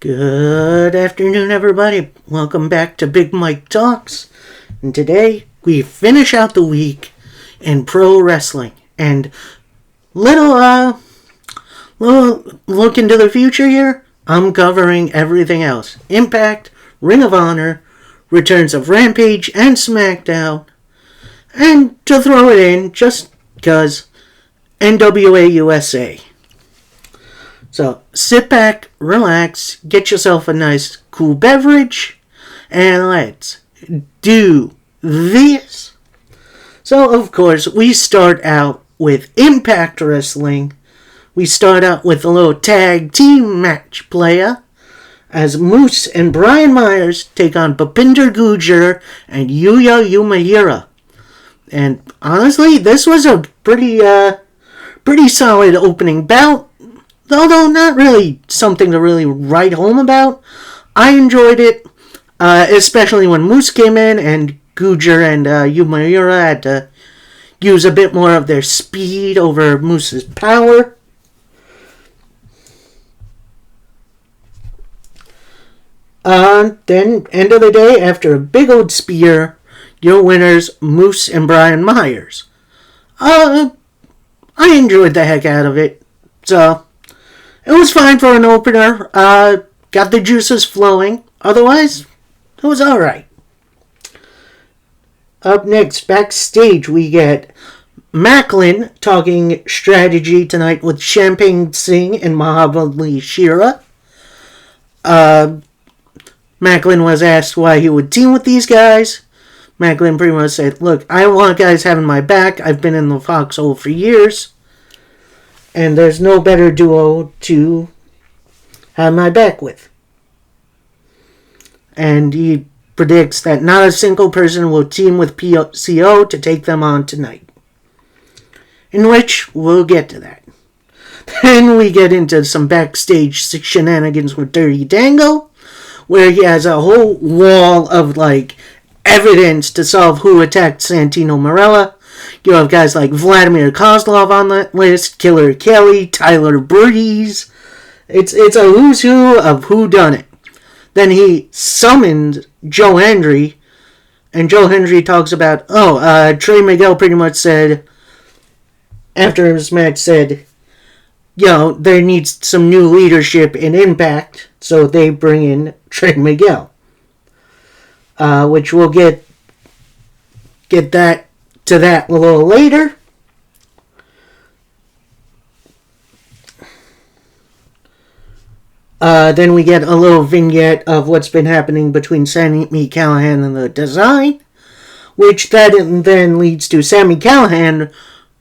Good afternoon, everybody. Welcome back to Big Mike Talks. And today we finish out the week in pro wrestling and little look into the future here. I'm covering everything else: Impact, Ring of Honor, returns of Rampage and SmackDown, and to throw it in just because NWA USA. So sit back, relax, get yourself a nice cool beverage, and let's do this. So of course we start out with Impact Wrestling. We start out with a little tag team match playa as Moose and Brian Myers take on Bhupinder Gujjar and Yuya Uemura. And honestly, this was a pretty solid opening bout. Although not really something to really write home about. I enjoyed it, especially when Moose came in and Gujjar and Uemura had to use a bit more of their speed over Moose's power. Then, end of the day, after a big old spear, your winners, Moose and Brian Myers. I enjoyed the heck out of it, so it was fine for an opener. Got the juices flowing. Otherwise, it was alright. Up next, backstage, we get Macklin talking strategy tonight with Champagne Singh and Mahabali Shera. Macklin was asked why he would team with these guys. Macklin pretty much said, look, I want guys having my back. I've been in the foxhole for years. And there's no better duo to have my back with. And he predicts that not a single person will team with PCO to take them on tonight. In which, we'll get to that. Then we get into some backstage shenanigans with Dirty Dango, where he has a whole wall of, evidence to solve who attacked Santino Marella. You have guys like Vladimir Kozlov on that list, Killer Kelly, Tyler Breeze. It's a who's who of who done it. Then he summoned Joe Hendry, and Joe Hendry talks about, Trey Miguel pretty much said, after his match said, there needs some new leadership in Impact, so they bring in Trey Miguel. Which we'll get that to that a little later. Then we get a little vignette of what's been happening between Sami Callihan and the Design, which that then leads to Sami Callihan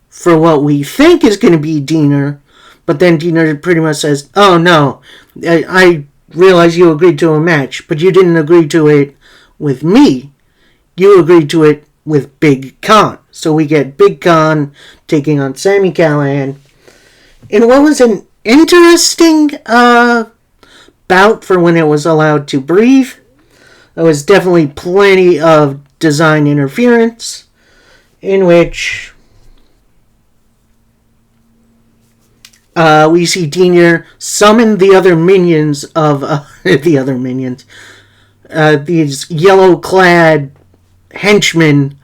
for what we think is going to be Diener, but then Diener pretty much says, oh no, I realize you agreed to a match, but you didn't agree to it with me. You agreed to it with Big Khan. So we get Big Khan taking on Sami Callihan in what was an interesting bout for when it was allowed to breathe. There was definitely plenty of design interference, in which we see Diener summon the other minions of these yellow-clad henchmen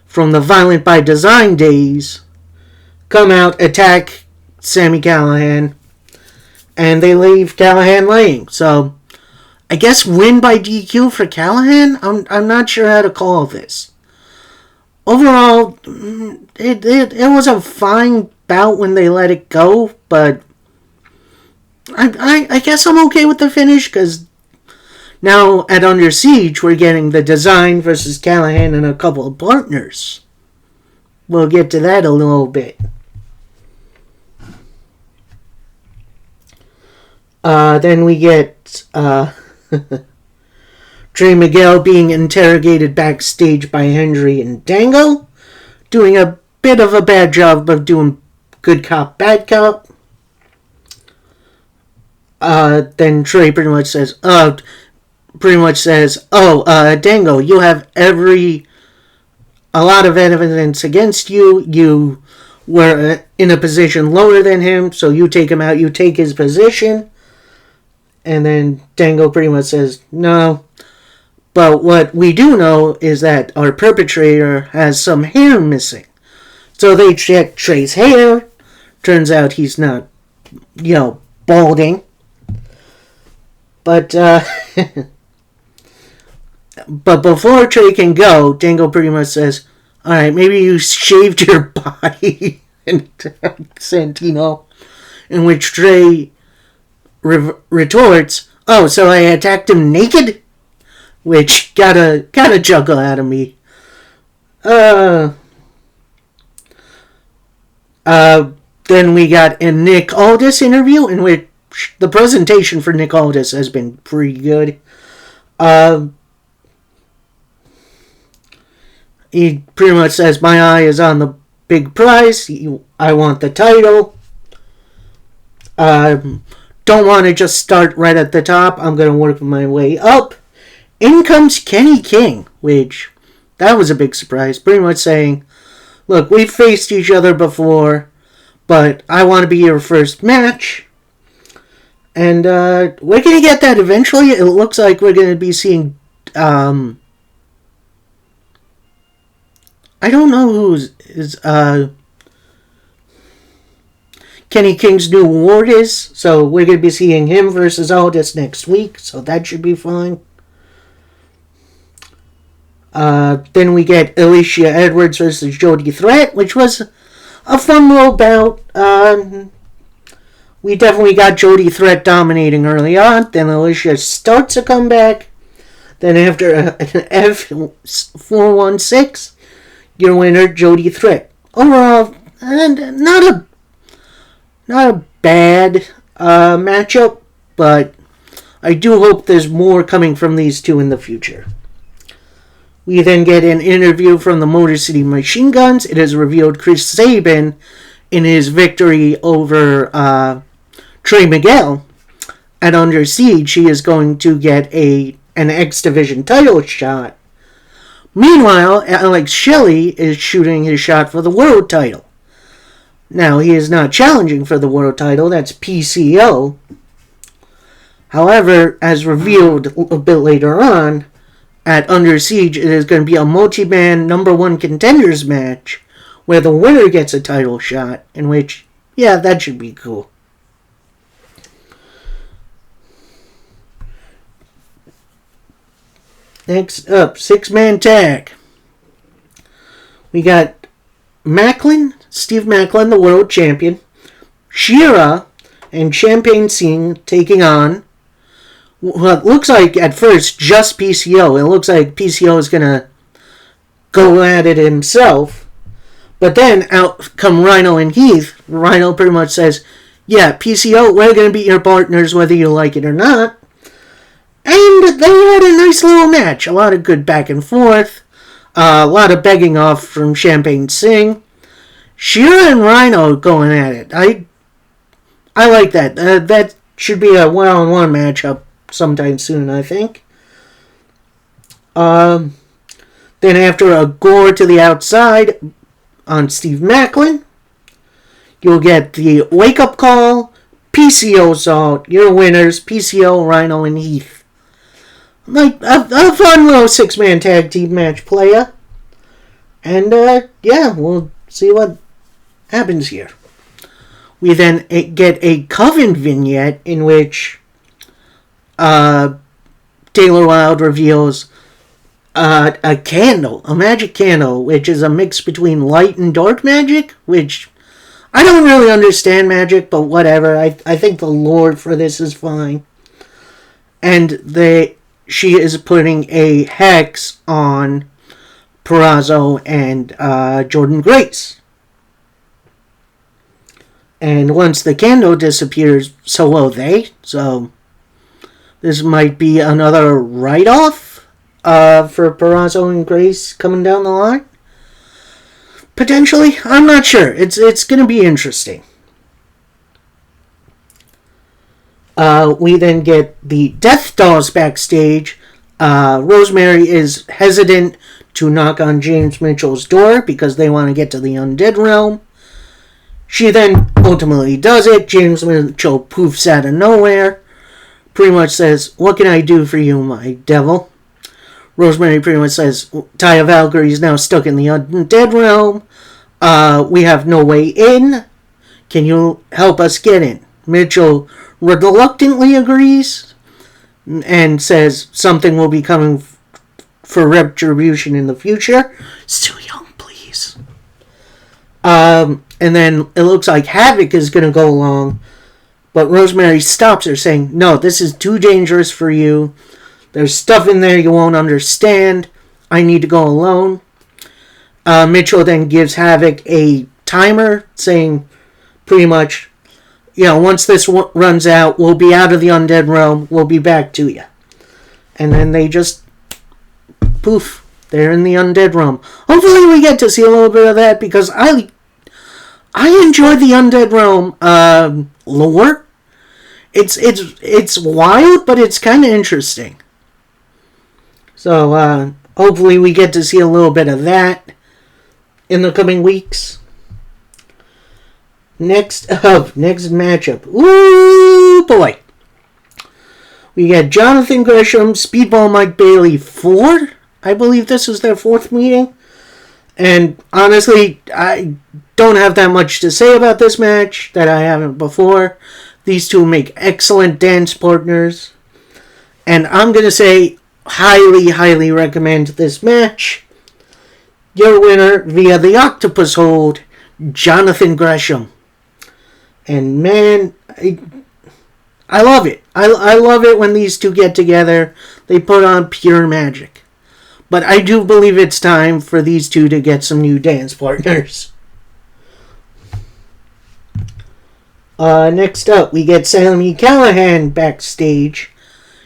from the Violent by Design days, come out, attack Sami Callihan, and they leave Callihan laying. So, I guess win by DQ for Callihan? I'm not sure how to call this. Overall, it was a fine bout when they let it go, but I guess I'm okay with the finish, because now, at Under Siege, we're getting the Design versus Callihan and a couple of partners. We'll get to that a little bit. Then we get Trey Miguel being interrogated backstage by Hendry and Dango, doing a bit of a bad job of doing good cop, bad cop. Then Trey pretty much says, Dango, you have a lot of evidence against you. You were in a position lower than him, so you take him out, you take his position. And then Dango pretty much says, no. But what we do know is that our perpetrator has some hair missing. So they check Trey's hair. Turns out he's not, balding. But, but before Trey can go, Dango pretty much says, alright, maybe you shaved your body. And Santino. In which Trey retorts, oh, so I attacked him naked? Which got a chuckle out of me. Then we got a Nick Aldis interview in which the presentation for Nick Aldis has been pretty good. He pretty much says, my eye is on the big prize. I want the title. Don't want to just start right at the top. I'm going to work my way up. In comes Kenny King, which, that was a big surprise. Pretty much saying, look, we've faced each other before, but I want to be your first match. And we're going to get that eventually. It looks like we're going to be seeing... I don't know who is Kenny King's new ward is. So we're going to be seeing him versus Aldis next week. So that should be fine. Then we get Alicia Edwards versus Jody Threat, which was a fun little bout. We definitely got Jody Threat dominating early on. Then Alicia starts a comeback. Then after an F416, your winner, Jody Threat. Overall, not a bad matchup, but I do hope there's more coming from these two in the future. We then get an interview from the Motor City Machine Guns. It is revealed Chris Sabin, in his victory over Trey Miguel at Under Siege, he is going to get an X Division title shot. Meanwhile, Alex Shelley is shooting his shot for the world title. Now, he is not challenging for the world title. That's PCO. However, as revealed a bit later on, at Under Siege, it is going to be a multi-man number one contenders match where the winner gets a title shot, in which, yeah, that should be cool. Next up, six-man tag. We got Steve Macklin, the world champion, Shira, and Champagne Singh taking on what looks like, at first, just PCO. It looks like PCO is going to go at it himself. But then out come Rhino and Heath. Rhino pretty much says, yeah, PCO, we're going to be your partners whether you like it or not. And they had a nice little match. A lot of good back and forth. A lot of begging off from Champagne Singh. Shira and Rhino going at it. I like that. That should be a one-on-one matchup sometime soon, I think. Then after a gore to the outside on Steve Macklin, you'll get the wake-up call, PCO Salt, your winners, PCO, Rhino, and Heath. Like, a fun little six-man tag team match playa. And, yeah, we'll see what happens here. We then get a Coven vignette in which Taylor Wilde reveals a candle, a magic candle, which is a mix between light and dark magic, which I don't really understand magic, but whatever. I think the lore for this is fine. And she is putting a hex on Purrazzo and Jordan Grace. And once the candle disappears, so will they. So this might be another write-off for Purrazzo and Grace coming down the line. Potentially, I'm not sure. It's going to be interesting. We then get the Death Dolls backstage. Rosemary is hesitant to knock on James Mitchell's door because they want to get to the Undead Realm. She then ultimately does it. James Mitchell poofs out of nowhere. pretty much says, "What can I do for you, my devil?" Rosemary pretty much says, "Taya Valkyrie is now stuck in the undead realm. We have no way in. Can you help us get in?" Mitchell reluctantly agrees and says something will be coming for retribution in the future. Still young, please. And then it looks like Havoc is going to go along, but Rosemary stops her, saying, "No, this is too dangerous for you. There's stuff in there you won't understand. I need to go alone." Mitchell then gives Havoc a timer, saying pretty much, once this runs out, we'll be out of the undead realm. We'll be back to you. And then they just, poof, they're in the undead realm. Hopefully we get to see a little bit of that, because I enjoy the undead realm lore. It's wild, but it's kind of interesting. So hopefully we get to see a little bit of that in the coming weeks. Next matchup. Ooh, boy. We got Jonathan Gresham, Speedball Mike Bailey 4. I believe this is their 4th meeting. And honestly, I don't have that much to say about this match that I haven't before. These two make excellent dance partners. And I'm going to say, highly, highly recommend this match. Your winner via the Octopus Hold, Jonathan Gresham. And man, I love it. I love it when these two get together. They put on pure magic. But I do believe it's time for these two to get some new dance partners. Next up, we get Sami Callihan backstage.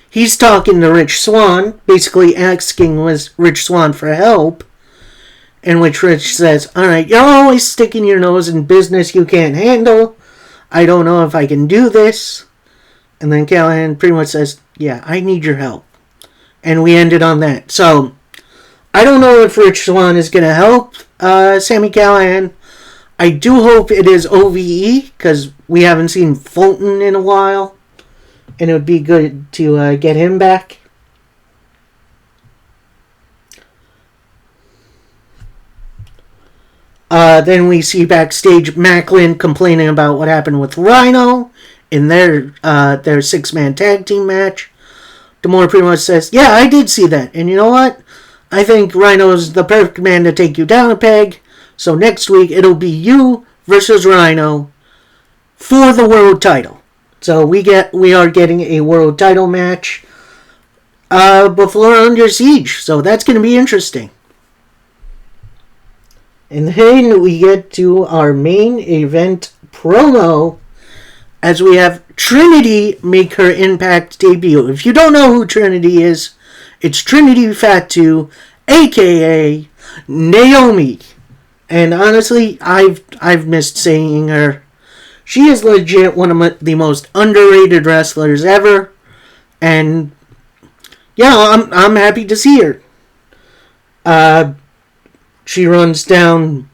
He's talking to Rich Swann, basically asking Rich Swann for help. In which Rich says, "Alright, you're always sticking your nose in business you can't handle. I don't know if I can do this." And then Callihan pretty much says, "Yeah, I need your help." And we ended on that. So, I don't know if Rich Swann is going to help Sami Callihan. I do hope it is OVE, because we haven't seen Fulton in a while. And it would be good to get him back. Then we see backstage Macklin complaining about what happened with Rhino in their 6-man tag team match. D'Amore pretty much says, "Yeah, I did see that. And you know what? I think Rhino's the perfect man to take you down a peg. So next week it'll be you versus Rhino for the world title." So we are getting a world title match before Under Siege. So that's going to be interesting. And then we get to our main event promo as we have Trinity make her Impact debut. If you don't know who Trinity is, it's Trinity Fatu, aka Naomi. And honestly, I've missed saying her. She is legit one of the most underrated wrestlers ever. And yeah, I'm happy to see her. She runs down,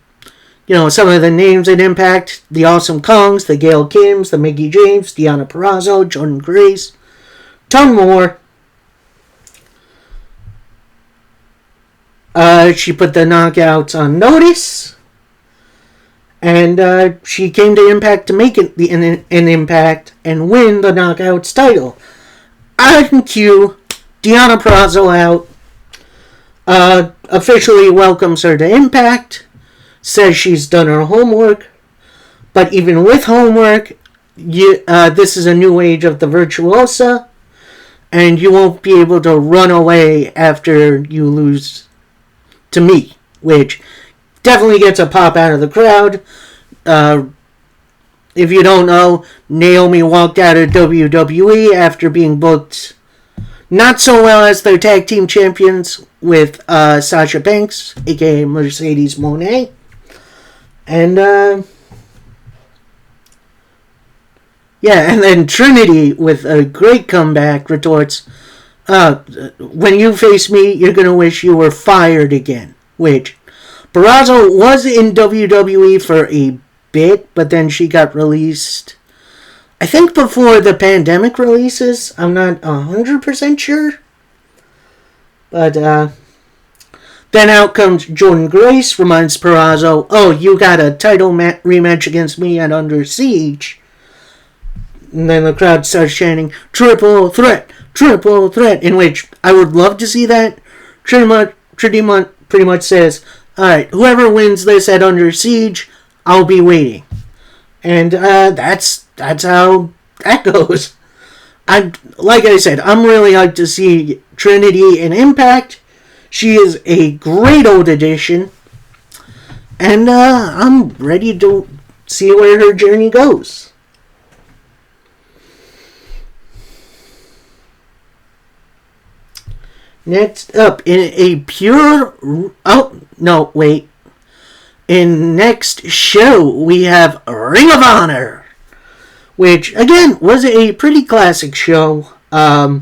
some of the names in Impact. The Awesome Kongs, the Gail Kims, the Mickie James, Deonna Purrazzo, Jordynne Grace. Ton more. She put the Knockouts on notice. And she came to Impact to make it an Impact and win the Knockouts title. On cue, Deonna Purrazzo out. Officially welcomes her to Impact. Says she's done her homework. But even with homework, this is a new age of the Virtuosa. And you won't be able to run away after you lose to me. Which definitely gets a pop out of the crowd. If you don't know, Naomi walked out of WWE after being booked not so well as their tag team champions with Sasha Banks, aka Mercedes Moné. And and then Trinity, with a great comeback, retorts, "When you face me, you're going to wish you were fired again." Which, Purrazzo was in WWE for a bit, but then she got released I think before the pandemic releases. I'm not 100% sure. But then out comes Jordynne Grace, reminds Purrazzo, oh, you got a title rematch against me at Under Siege. And then the crowd starts chanting, triple threat, in which I would love to see that. Pretty much says, alright, whoever wins this at Under Siege, I'll be waiting. And that's how that goes. Like I said, I'm really hyped to see Trinity in Impact. She is a great old addition. And I'm ready to see where her journey goes. Next up, in next show, we have Ring of Honor, which, again, was a pretty classic show. To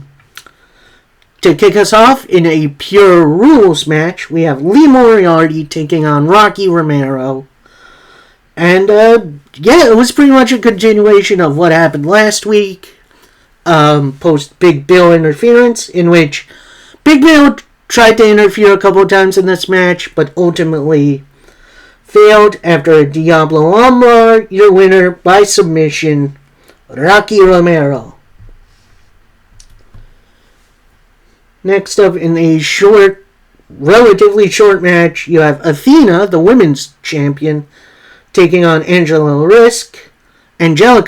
kick us off, in a pure rules match, we have Lee Moriarty taking on Rocky Romero. And, it was pretty much a continuation of what happened last week, post Big Bill interference, in which Big Bill tried to interfere a couple of times in this match, but ultimately failed after a Diablo Armbar. Your winner by submission, Rocky Romero. Next up, in a relatively short match, you have Athena, the women's champion, taking on Angelica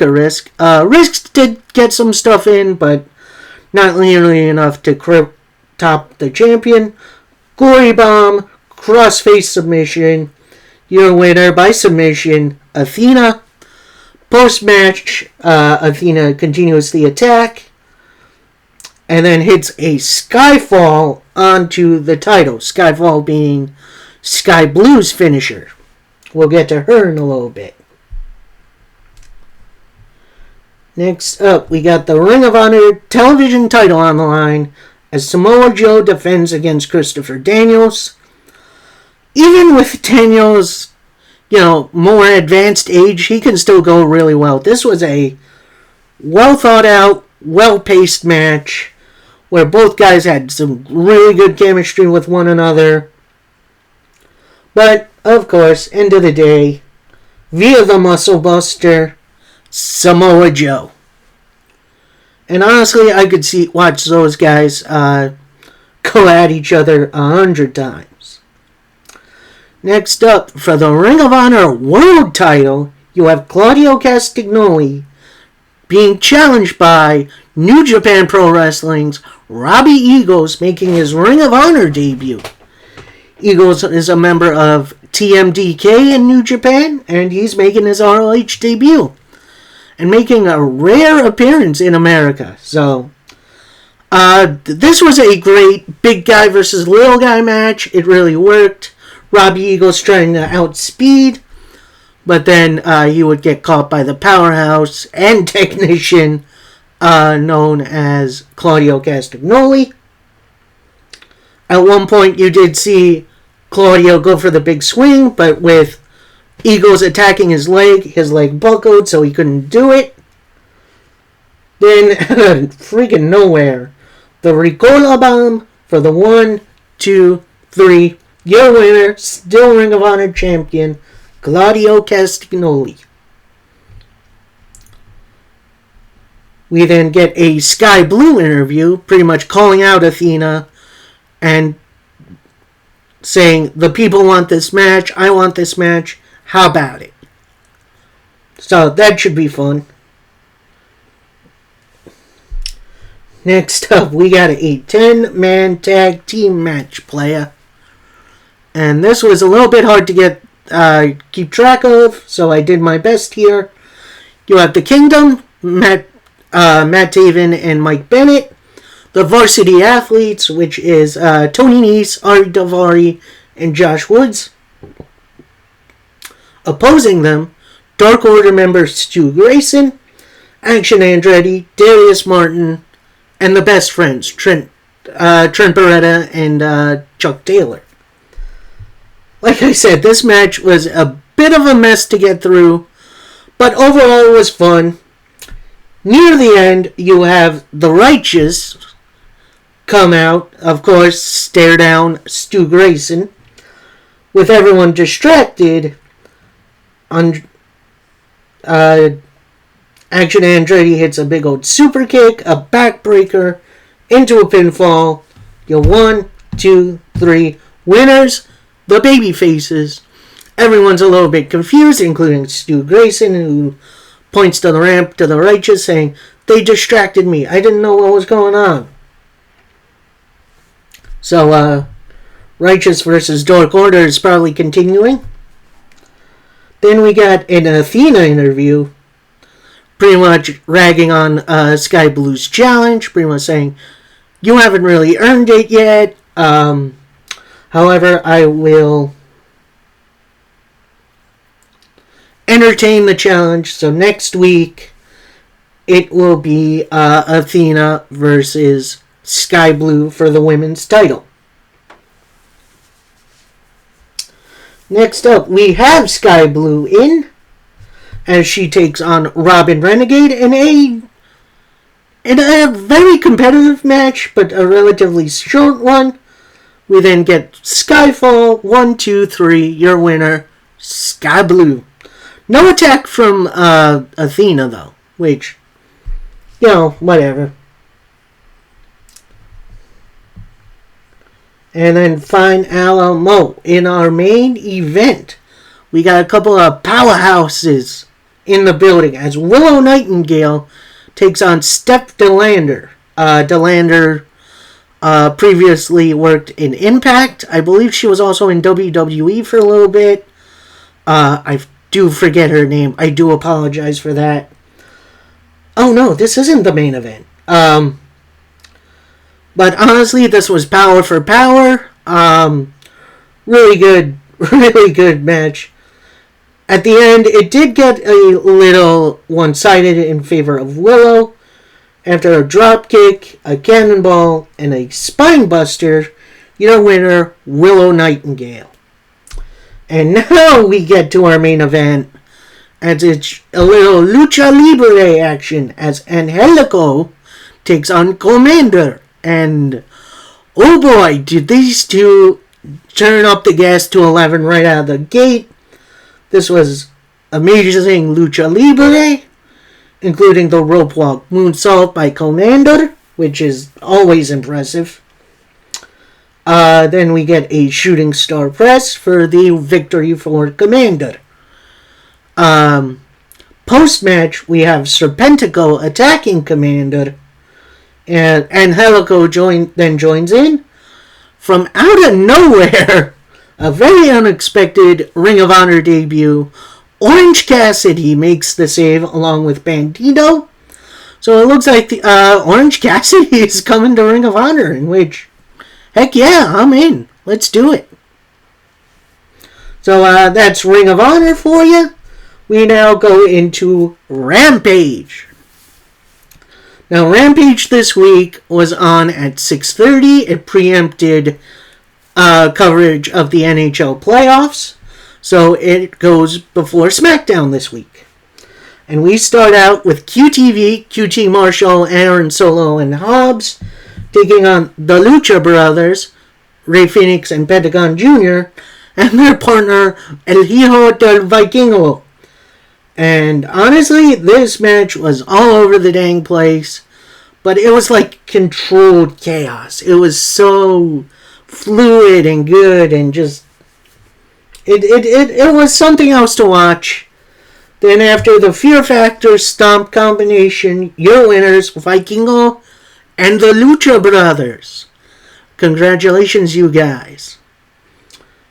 Risk. Risk did get some stuff in, but not nearly enough to top the champion. Glory Bomb, crossface submission. Your winner by submission, Athena. Post-match, Athena continues the attack and then hits a Skyfall onto the title. Skyfall being Sky Blue's finisher. We'll get to her in a little bit. Next up, we got the Ring of Honor television title on the line as Samoa Joe defends against Christopher Daniels. Even with Daniels, more advanced age, he can still go really well. This was a well thought out, well paced match where both guys had some really good chemistry with one another. But, of course, end of the day, via the Muscle Buster, Samoa Joe. And honestly, I could watch those guys go at each other 100 times. Next up, for the Ring of Honor World title, you have Claudio Castagnoli being challenged by New Japan Pro Wrestling's Robbie Eagles, making his Ring of Honor debut. Eagles is a member of TMDK in New Japan, and he's making his ROH debut. And making a rare appearance in America. So, this was a great big guy versus little guy match. It really worked. Robbie Eagles trying to outspeed, but then he would get caught by the powerhouse and technician known as Claudio Castagnoli. At one point, you did see Claudio go for the big swing, but with Eagles attacking his leg buckled, so he couldn't do it. Then, freaking nowhere, the Ricola Bomb for the 1, 2, 3. Your winner, still Ring of Honor champion, Claudio Castagnoli. We then get a Sky Blue interview, pretty much calling out Athena and saying, the people want this match, I want this match, how about it? So that should be fun. Next up, we got a 10-man tag team match, playa. And this was a little bit hard to keep track of, so I did my best here. You have the Kingdom, Matt Taven and Mike Bennett. The Varsity Athletes, which is Tony Nese, Ari Daivari, and Josh Woods. Opposing them, Dark Order members Stu Grayson, Action Andretti, Darius Martin, and the Best Friends, Trent Beretta and Chuck Taylor. Like I said, this match was a bit of a mess to get through, but overall it was fun. Near the end, you have the Righteous come out, of course, stare down Stu Grayson. With everyone distracted, Action Andretti hits a big old super kick, a backbreaker, into a pinfall. You 1, 2, 3 winners, the baby faces. Everyone's a little bit confused, including Stu Grayson, who points to the ramp to the Righteous, saying, "They distracted me. I didn't know what was going on." So, Righteous versus Dark Order is probably continuing. Then we got an Athena interview, pretty much ragging on Sky Blue's challenge, pretty much saying, "You haven't really earned it yet. However, I will entertain the challenge." So next week, it will be Athena versus Sky Blue for the women's title. Next up, we have Sky Blue in, as she takes on Robin Renegade in a very competitive match, but a relatively short one. We then get Skyfall, 1, 2, 3, your winner, Sky Blue. No attack from Athena, though, which, whatever. And then Fine Alamo. In our main event, we got a couple of powerhouses in the building as Willow Nightingale takes on Steph DeLander. DeLander previously worked in Impact. I believe she was also in WWE for a little bit. I do forget her name. I do apologize for that. Oh no, this isn't the main event. But honestly, this was power for power. Really good match. At the end, it did get a little one-sided in favor of Willow. After a drop kick, a cannonball, and a spine buster, your winner, Willow Nightingale. And now we get to our main event, as it's a little lucha libre action, as Angelico takes on Commander. And oh boy, did these two turn up the gas to 11 right out of the gate. This was amazing lucha libre, including the rope walk moonsault by Commander, which is always impressive. Then we get a shooting star press for the victory for Commander. Post-match, we have Serpentico attacking Commander, and Angelico joins in. From out of nowhere, a very unexpected Ring of Honor debut, Orange Cassidy makes the save along with Bandito. So it looks like the Orange Cassidy is coming to Ring of Honor, in which, heck yeah, I'm in. Let's do it. So that's Ring of Honor for you. We now go into Rampage. Now, Rampage this week was on at 6:30. It preempted coverage of the NHL playoffs. So it goes before SmackDown this week. And we start out with QTV, QT Marshall, Aaron Solo, and Hobbs taking on the Lucha Brothers, Rey Fenix and Pentagon Jr., and their partner, El Hijo del Vikingo. And honestly, this match was all over the dang place, but it was like controlled chaos. It was so fluid and good, and just it was something else to watch. Then after the Fear Factor Stomp combination, your winners, Vikingo and the Lucha Brothers. Congratulations, you guys.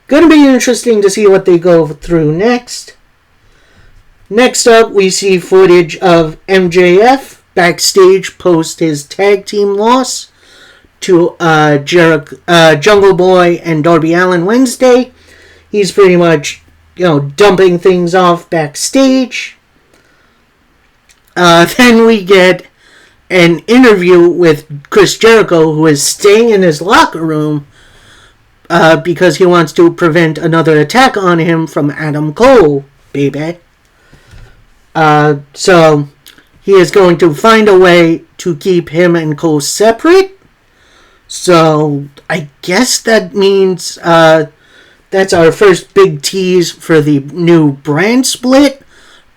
Gonna be interesting to see what they go through next. Next up, we see footage of MJF backstage post his tag team loss to Jungle Boy and Darby Allin Wednesday. He's pretty much, dumping things off backstage. Then we get an interview with Chris Jericho, who is staying in his locker room because he wants to prevent another attack on him from Adam Cole, baby. So he is going to find a way to keep him and Cole separate. So I guess that means that's our first big tease for the new brand split.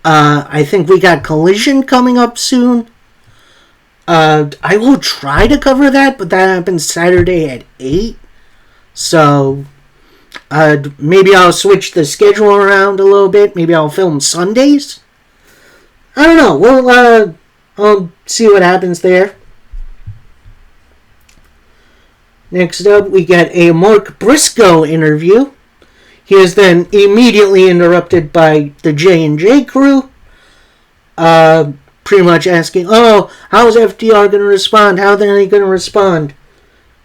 I think we got Collision coming up soon. I will try to cover that, but that happens Saturday at 8. So maybe I'll switch the schedule around a little bit. Maybe I'll film Sundays. I don't know. I'll see what happens there. Next up, we get a Mark Briscoe interview. He is then immediately interrupted by the J&J crew. Pretty much asking, how's FTR going to respond? How are they going to respond?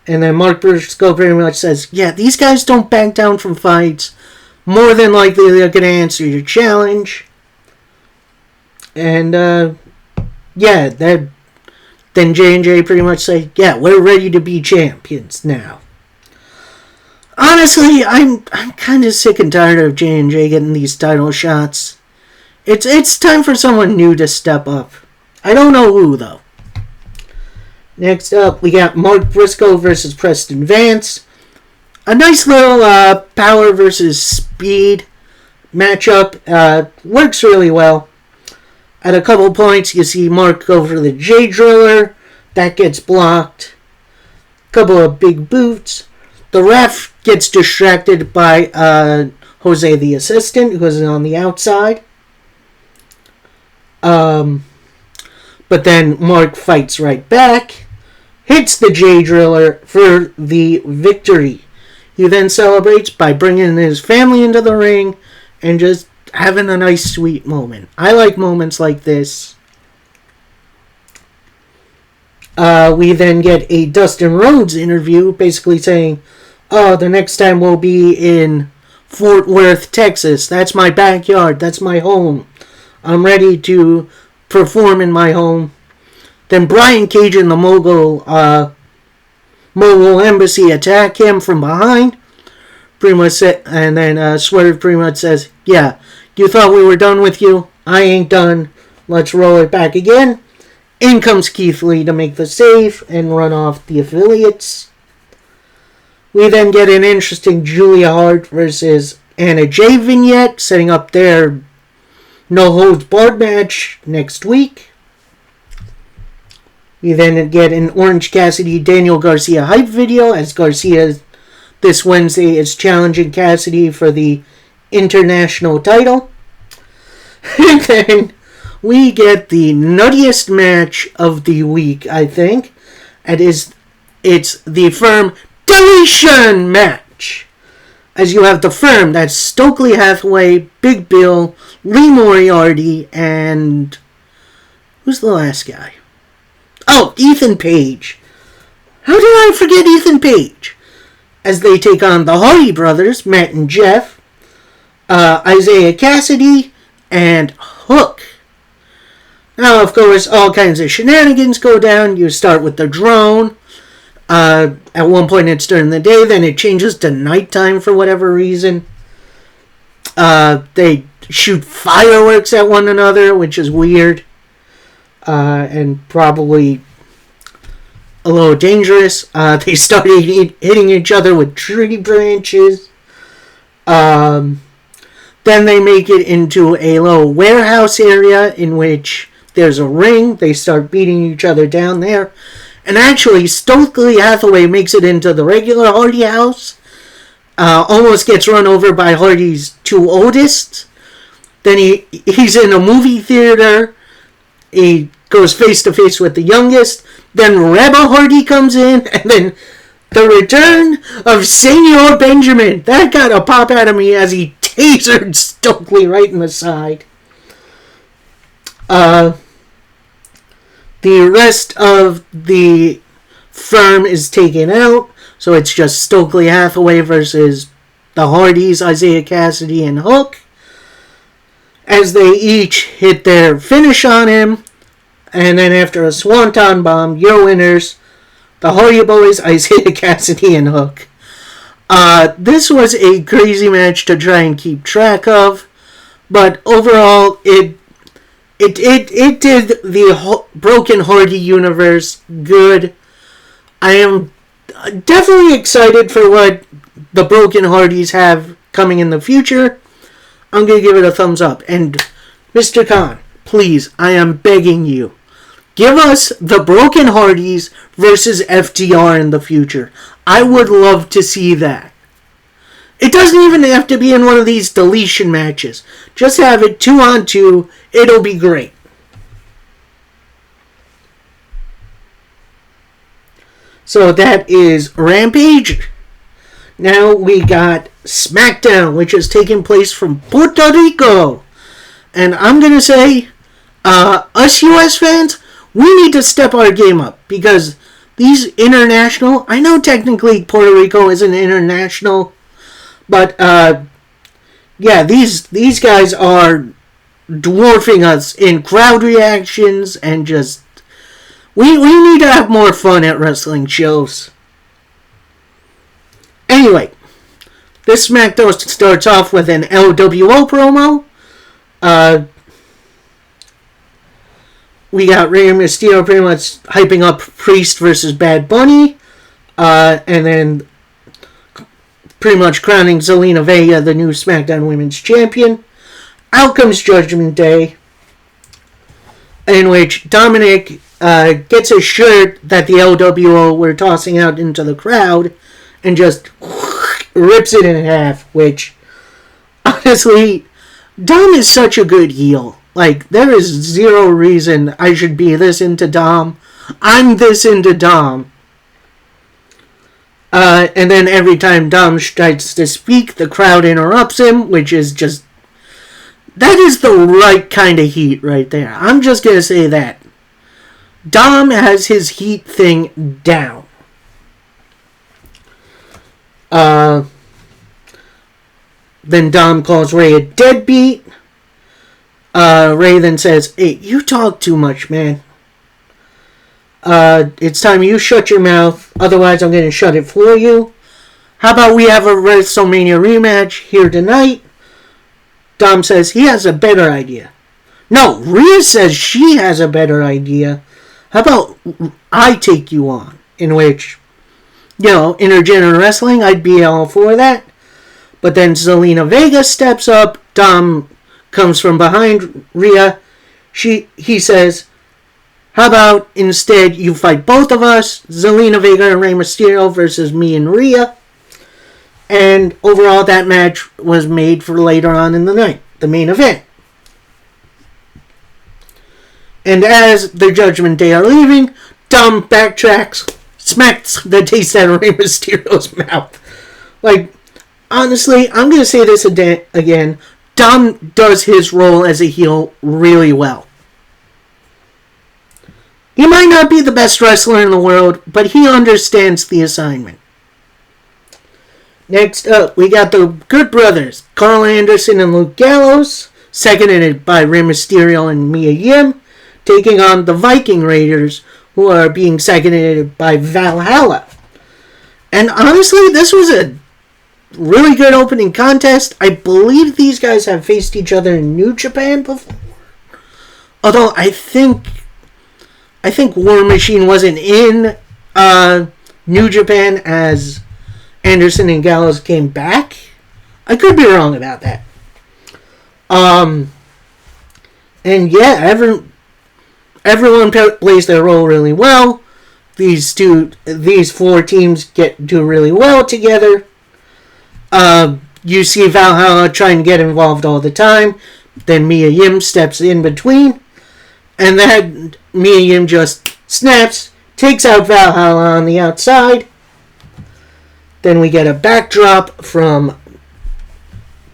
And then Mark Briscoe pretty much says, yeah, these guys don't back down from fights. More than likely, they're going to answer your challenge. And, then J&J pretty much say, yeah, we're ready to be champions now. Honestly, I'm kind of sick and tired of J&J getting these title shots. It's time for someone new to step up. I don't know who, though. Next up, we got Mark Briscoe versus Preston Vance. A nice little power versus speed matchup. Works really well. At a couple points, you see Mark go for the J-Driller. That gets blocked. Couple of big boots. The ref gets distracted by Jose the assistant, who is on the outside. But then Mark fights right back. Hits the J-Driller for the victory. He then celebrates by bringing his family into the ring and just having a nice, sweet moment. I like moments like this. We then get a Dustin Rhodes interview, basically saying, the next time we'll be in Fort Worth, Texas. That's my backyard. That's my home. I'm ready to perform in my home. Then Brian Cage and the Mogul Embassy attack him from behind. Pretty much, and then Swerve pretty much says, yeah, you thought we were done with you? I ain't done. Let's roll it back again. In comes Keith Lee to make the save and run off the affiliates. We then get an interesting Julia Hart versus Anna Jay vignette, setting up their no holds barred match next week. We then get an Orange Cassidy Daniel Garcia hype video, as Garcia this Wednesday is challenging Cassidy for the international title. And then we get the nuttiest match of the week, I think. It's the Firm Deletion match. As you have the Firm, that's Stokely Hathaway, Big Bill, Lee Moriarty, and who's the last guy? Oh, Ethan Page. How did I forget Ethan Page? As they take on the Hardy Brothers, Matt and Jeff, Isaiah Cassidy, and Hook. Now, of course, all kinds of shenanigans go down. You start with the drone. At one point it's during the day, then it changes to nighttime for whatever reason. They shoot fireworks at one another, which is weird. And probably a little dangerous. They start hitting each other with tree branches. Then they make it into a little warehouse area in which there's a ring. They start beating each other down there. And actually, Stokely Hathaway makes it into the regular Hardy house. Almost gets run over by Hardy's two oldest. Then he's in a movie theater. He goes face to face with the youngest. Then Rebel Hardy comes in. And then the return of Senor Benjamin. That got a pop out of me as he tasered Stokely right in the side. The rest of the Firm is taken out. So it's just Stokely Hathaway versus the Hardys, Isaiah Cassidy and Hook. As they each hit their finish on him. And then after a Swanton Bomb, your winners, the Hardy Boys, Isaiah Cassidy and Hook. This was a crazy match to try and keep track of. But overall, it it did the Broken Hardy universe good. I am definitely excited for what the Broken Hardys have coming in the future. I'm going to give it a thumbs up. And Mr. Khan, please, I am begging you, give us the Broken Hardys versus FTR in the future. I would love to see that. It doesn't even have to be in one of these deletion matches. Just have it 2-on-2. It'll be great. So that is Rampage. Now we got SmackDown, which is taking place from Puerto Rico. And I'm going to say, us US fans, we need to step our game up. Because these international, I know technically Puerto Rico isn't international, but yeah, these guys are dwarfing us in crowd reactions and just... We need to have more fun at wrestling shows. Anyway, this SmackDown starts off with an LWO promo. We got Rey Mysterio pretty much hyping up Priest versus Bad Bunny. And then pretty much crowning Zelina Vega the new SmackDown Women's Champion. Out comes Judgment Day, in which Dominic gets a shirt that the LWO were tossing out into the crowd and just rips it in half, which, honestly, Dom is such a good heel. Like, there is zero reason I should be this into Dom. I'm this into Dom. And then every time Dom tries to speak, the crowd interrupts him, which is just... That is the right kind of heat right there. I'm just going to say that. Dom has his heat thing down. Then Dom calls Ray a deadbeat. Ray then says, "Hey, you talk too much, man. It's time you shut your mouth. Otherwise, I'm going to shut it for you. How about we have a WrestleMania rematch here tonight?" Dom says he has a better idea. No, Rhea says she has a better idea. How about I take you on? In which, intergender wrestling, I'd be all for that. But then Zelina Vega steps up. Dom comes from behind Rhea. He says, how about instead you fight both of us, Zelina Vega and Rey Mysterio versus me and Rhea. And overall, that match was made for later on in the night, the main event. And as the Judgment Day are leaving, Dom backtracks, smacks the taste out of Rey Mysterio's mouth. Like, honestly, I'm going to say this again. Dom does his role as a heel really well. He might not be the best wrestler in the world, but he understands the assignment. Next up, we got the Good Brothers, Carl Anderson and Luke Gallows, seconded by Rey Mysterio and Mia Yim, taking on the Viking Raiders, who are being seconded by Valhalla. And honestly, this was a really good opening contest. I believe these guys have faced each other in New Japan before. Although I think War Machine wasn't in New Japan as Anderson and Gallows came back. I could be wrong about that. And yeah, everyone plays their role really well. These four teams do really well together. You see Valhalla trying to get involved all the time. Then Mia Yim steps in between. And then Mia Yim just snaps, takes out Valhalla on the outside. Then we get a backdrop from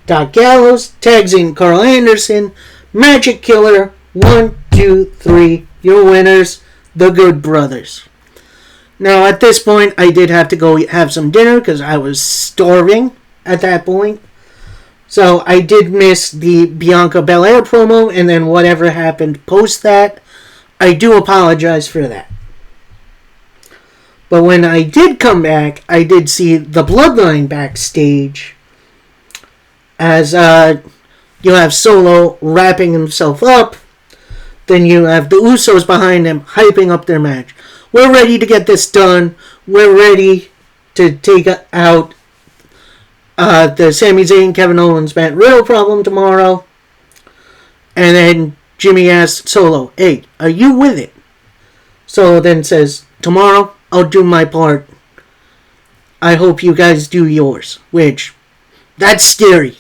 Doc Gallows, tags in Carl Anderson, Magic Killer, 1, 2, 3, your winners, the Good Brothers. Now, at this point, I did have to go have some dinner because I was starving at that point. So I did miss the Bianca Belair promo and then whatever happened post that. I do apologize for that. But when I did come back, I did see the Bloodline backstage as you have Solo wrapping himself up. Then you have the Usos behind them, hyping up their match. We're ready to get this done. We're ready to take out the Sami Zayn, Kevin Owens, Matt Riddle problem tomorrow. And then Jimmy asks Solo, hey, are you with it? Solo then says, tomorrow I'll do my part. I hope you guys do yours. Which, that's scary.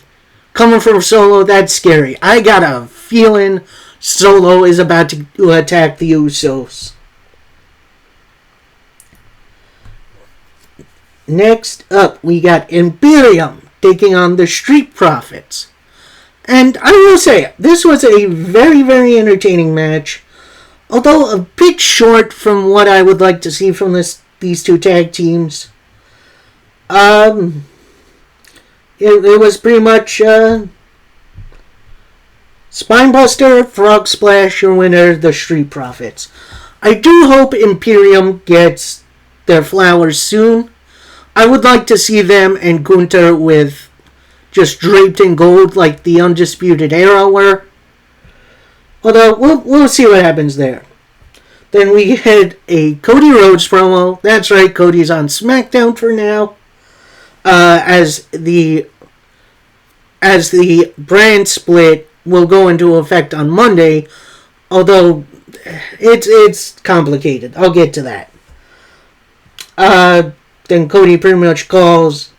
Coming from Solo, that's scary. I got a feeling Solo is about to attack the Usos. Next up, we got Imperium taking on the Street Profits. And I will say, this was a very, very entertaining match. Although a bit short from what I would like to see from these two tag teams. It was pretty much Spinebuster, Frog Splash, your winner, the Street Profits. I do hope Imperium gets their flowers soon. I would like to see them and Gunther with just draped in gold like the Undisputed Era were. Although, we'll see what happens there. Then we had a Cody Rhodes promo. That's right, Cody's on SmackDown for now. As the brand split will go into effect on Monday. Although, it's complicated. I'll get to that. Then Cody pretty much calls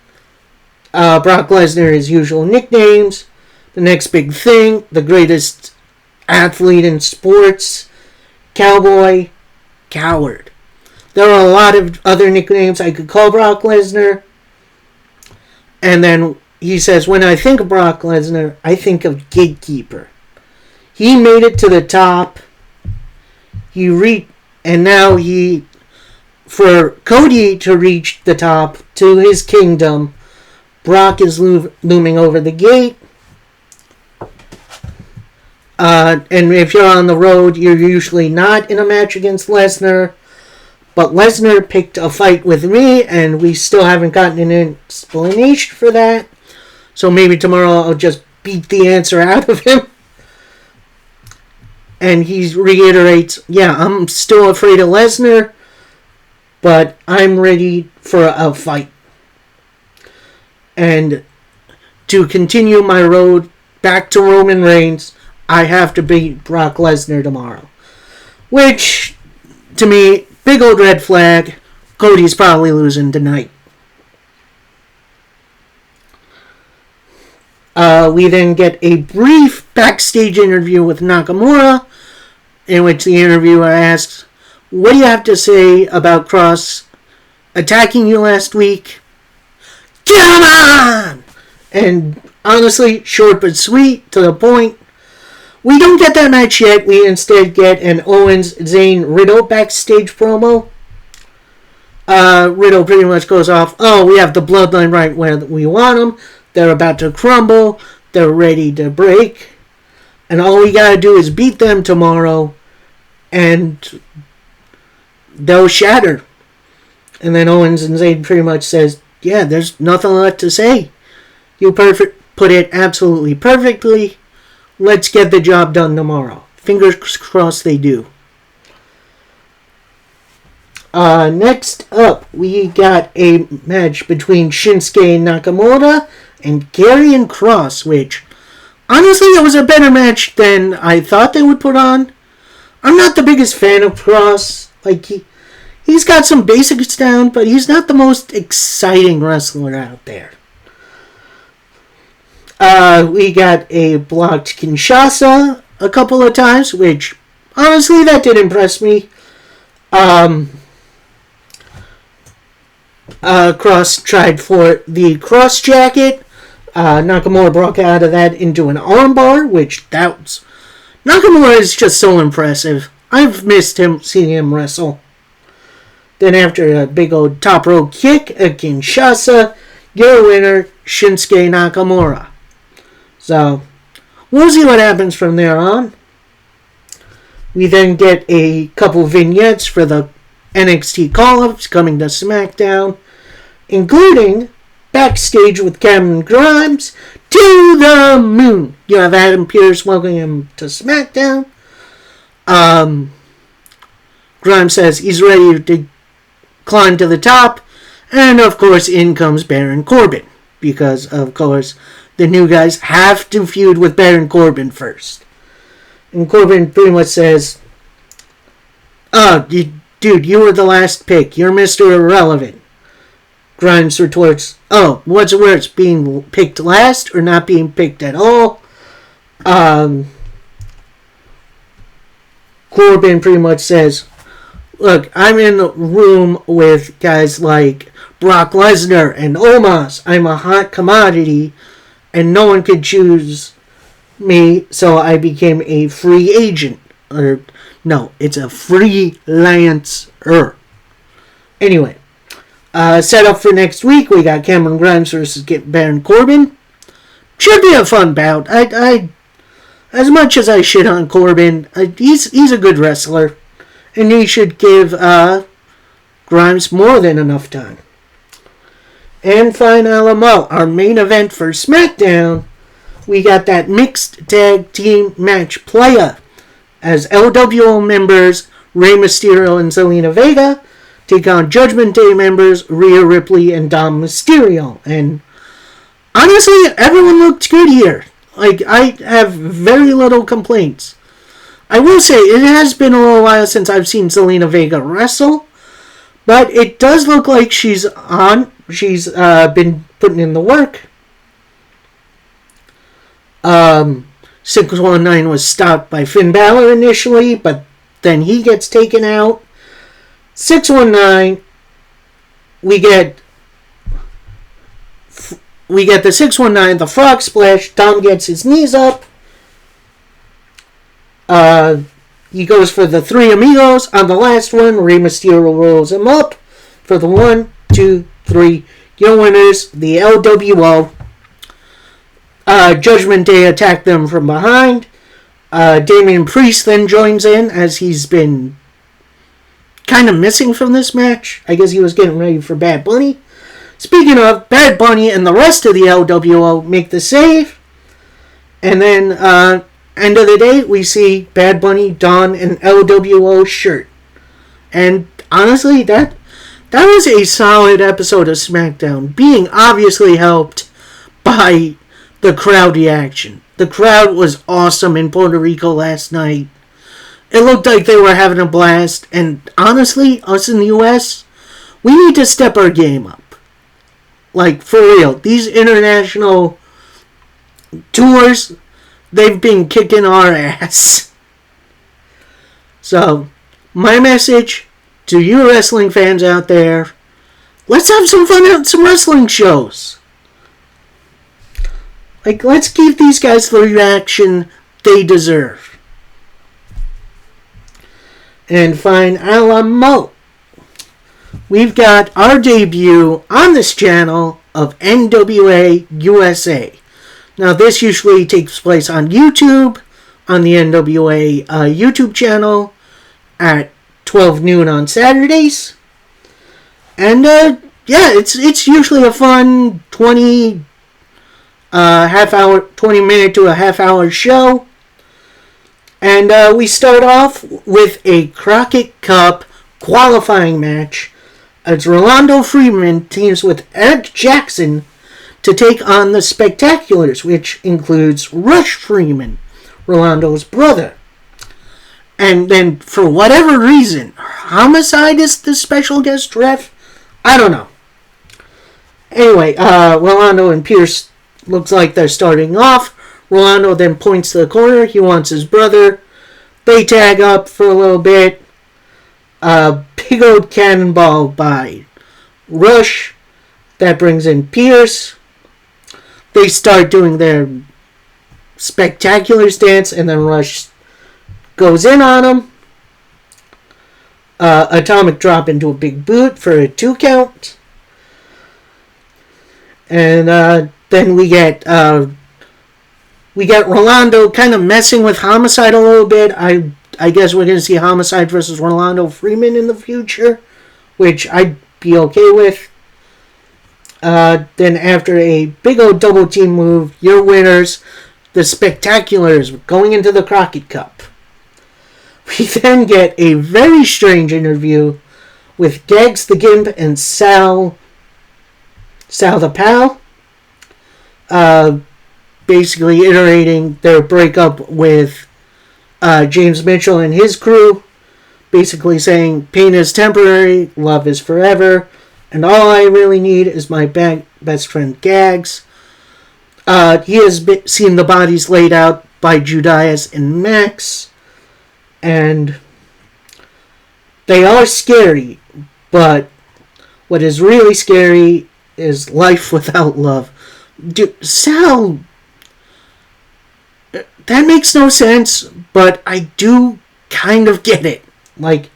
Brock Lesnar his usual nicknames. The next big thing, the greatest athlete in sports, Cowboy, Coward. There are a lot of other nicknames I could call Brock Lesnar. And then he says, when I think of Brock Lesnar, I think of Gatekeeper. He made it to the top. And now for Cody to reach the top, to his kingdom, Brock is looming over the gate. And if you're on the road, you're usually not in a match against Lesnar. But Lesnar picked a fight with me, and we still haven't gotten an explanation for that. So maybe tomorrow I'll just beat the answer out of him. And he reiterates, yeah, I'm still afraid of Lesnar, but I'm ready for a fight. And to continue my road back to Roman Reigns, I have to beat Brock Lesnar tomorrow. Which, to me, big old red flag. Cody's probably losing tonight. We then get a brief backstage interview with Nakamura, in which the interviewer asks, what do you have to say about Cross attacking you last week? Come on! And honestly, short but sweet, to the point. We don't get that match yet. We instead get an Owens-Zayn-Riddle backstage promo. Riddle pretty much goes off, oh, we have the bloodline right where we want them. They're about to crumble. They're ready to break. And all we gotta do is beat them tomorrow. And they'll shatter. And then Owens and Zayn pretty much says, yeah, there's nothing left to say. You put it absolutely perfectly. Let's get the job done tomorrow. Fingers crossed they do. Next up, we got a match between Shinsuke Nakamura and Karrion Kross, which, honestly, it was a better match than I thought they would put on. I'm not the biggest fan of Kross. Like, he's got some basics down, but he's not the most exciting wrestler out there. We got a blocked Kinshasa a couple of times, which, honestly, that did impress me. Kross tried for the cross jacket. Nakamura broke out of that into an armbar, which Nakamura is just so impressive. I've missed seeing him wrestle. Then after a big old top rope kick at Kinshasa, your winner, Shinsuke Nakamura. So, we'll see what happens from there on. We then get a couple vignettes for the NXT call-ups coming to SmackDown, including backstage with Cameron Grimes to the moon. You have Adam Pearce welcoming him to SmackDown. Grimes says he's ready to climb to the top. And, of course, in comes Baron Corbin. Because, of course, the new guys have to feud with Baron Corbin first. And Corbin pretty much says, dude, you were the last pick. You're Mr. Irrelevant. Grimes retorts, what's worse, being picked last or not being picked at all? Corbin pretty much says, look, I'm in the room with guys like Brock Lesnar and Omos. I'm a hot commodity, and no one could choose me, so I became a free agent. No, it's a freelancer. Anyway, set up for next week, we got Cameron Grimes versus Baron Corbin. Should be a fun bout. I as much as I shit on Corbin, he's a good wrestler, and he should give Grimes more than enough time. And finally, our main event for SmackDown, we got that mixed tag team match playa as LWO members Rey Mysterio and Zelina Vega take on Judgment Day members Rhea Ripley and Dom Mysterio. And honestly, everyone looked good here. Like, I have very little complaints. I will say, it has been a little while since I've seen Zelina Vega wrestle, but it does look like she's been putting in the work. 619 was stopped by Finn Balor initially, but then he gets taken out. 619, we get the 619, the frog splash. Dom gets his knees up. He goes for the three amigos. On the last one, Rey Mysterio rolls him up for the 1, 2, 3. Your winners, the LWO. Judgment Day attack them from behind. Damian Priest then joins in as he's been kind of missing from this match. I guess he was getting ready for Bad Bunny. Speaking of, Bad Bunny and the rest of the LWO make the save. And then, end of the day, we see Bad Bunny don an LWO shirt. And honestly, that was a solid episode of SmackDown, being obviously helped by the crowd reaction. The crowd was awesome in Puerto Rico last night. It looked like they were having a blast, and honestly, us in the US, we need to step our game up. Like, for real, these international tours, they've been kicking our ass. So, my message to you wrestling fans out there, let's have some fun at some wrestling shows. Like, let's give these guys the reaction they deserve. And finally, we've got our debut on this channel of NWA USA. Now, this usually takes place on YouTube, on the NWA YouTube channel, at 12 noon on Saturdays. And, it's usually a fun 20 minute to a half hour show. And we start off with a Crockett Cup qualifying match as Rolando Freeman teams with Eric Jackson to take on the Spectaculars, which includes Rush Freeman, Rolando's brother. And then, for whatever reason, Homicide is the special guest ref. I don't know. Anyway, Rolando and Pierce looks like they're starting off. Rolando then points to the corner. He wants his brother. They tag up for a little bit. Big old cannonball by Rush. That brings in Pierce. They start doing their spectacular stance, and then Rush goes in on him. Atomic drop into a big boot for a 2 count. And then we get Rolando kind of messing with Homicide a little bit. I guess we're going to see Homicide versus Rolando Freeman in the future, which I'd be okay with. Then after a big old double team move, your winners, the Spectaculars, going into the Crockett Cup. We then get a very strange interview with Gags the Gimp and Sal the Pal. Basically iterating their breakup with James Mitchell and his crew. Basically saying pain is temporary, love is forever, and all I really need is my best friend Gags. He has seen the bodies laid out by Judais and Max, and they are scary, but what is really scary is life without love. Dude, Sal, that makes no sense, but I do kind of get it. Like,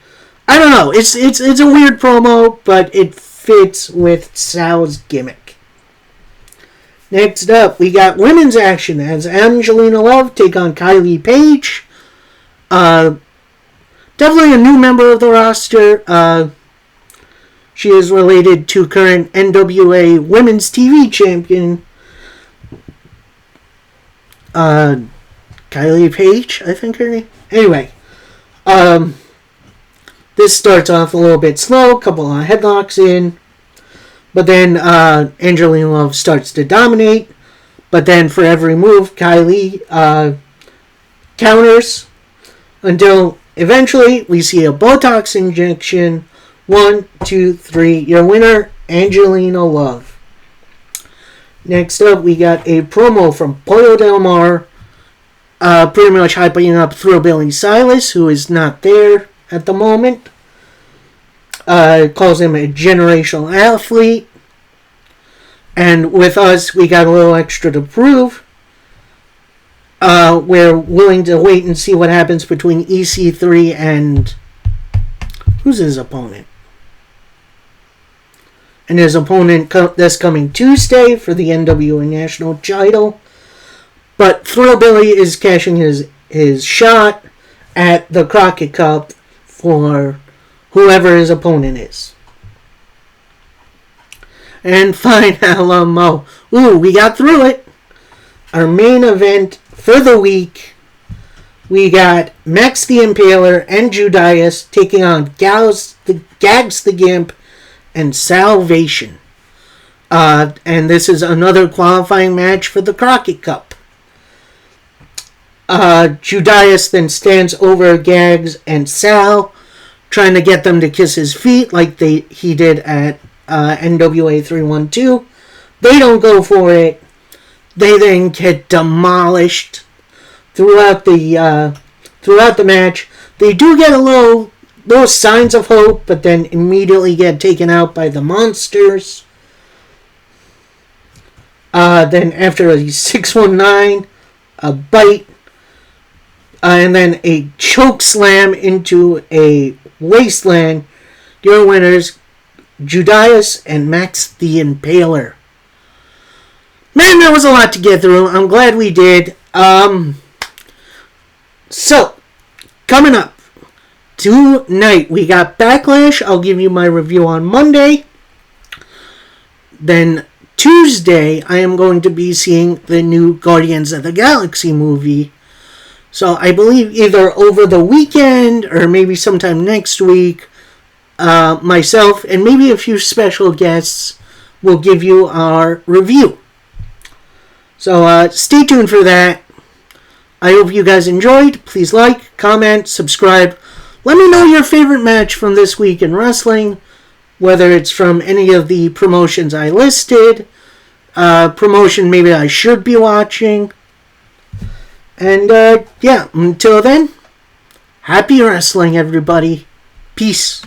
I don't know, it's a weird promo, but it fits with Sal's gimmick. Next up, we got women's action as Angelina Love take on Kylie Paige. Definitely a new member of the roster. She is related to current NWA Women's TV Champion Kylie Paige, I think her name. Anyway, this starts off a little bit slow, couple of headlocks in, but then Angelina Love starts to dominate, but then for every move, Kylie counters until eventually we see a Botox injection. 1, 2, 3, your winner, Angelina Love. Next up, we got a promo from Pollo Del Mar, pretty much hyping up Thrillbilly Silas, who is not there at the moment. Calls him a generational athlete. And with us, we got a little extra to prove. We're willing to wait and see what happens between EC3 and... who's his opponent? And his opponent this coming Tuesday for the NWA National title. But Thrillbilly is cashing his shot at the Crockett Cup for whoever his opponent is. And finally, we got through it. Our main event for the week, we got Max the Impaler and Judais taking on Gags the Gimp and Salvation. And this is another qualifying match for the Crockett Cup. Judais then stands over Gags and Sal, trying to get them to kiss his feet like he did at NWA 312. They don't go for it. They then get demolished throughout the match. They do get a little signs of hope, but then immediately get taken out by the Monsters. Then after a 619, a bite, and then a choke slam into a wasteland, your winners, Judais and Max the Impaler. Man, that was a lot to get through. I'm glad we did. So, coming up tonight, we got Backlash. I'll give you my review on Monday. Then Tuesday, I am going to be seeing the new Guardians of the Galaxy movie. So I believe either over the weekend or maybe sometime next week, myself and maybe a few special guests will give you our review. So stay tuned for that. I hope you guys enjoyed. Please like, comment, subscribe. Let me know your favorite match from this week in wrestling, whether it's from any of the promotions I listed, promotion maybe I should be watching. And until then, happy wrestling, everybody. Peace.